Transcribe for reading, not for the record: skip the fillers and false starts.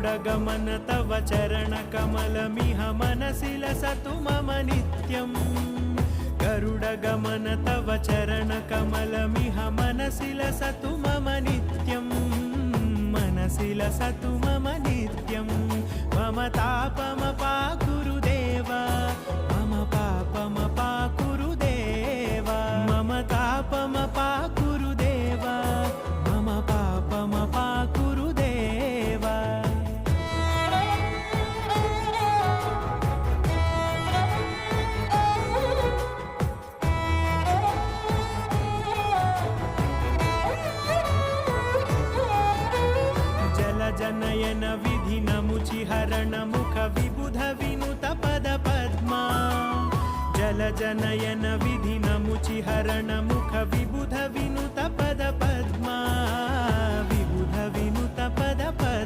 गरुडगमन तव चरणकमलमिह मनसि लसतु मम नित्यम् गरुडगमन तव चरणकमलमिह मनसि लसतु मम नित्यम् मनसि लसतु मम नित्यम् मम तापमपाकुरु देव मम पापमपाकुरु देव मम तापमपाकुरु देव मम पापमपाकुरु देव जनयन विधिनमुचिहरण मुख विबुध विनुत पद पद्मा जल जनयन विधिनमुचिहरण मुख विबुध विनुत पद पद्मा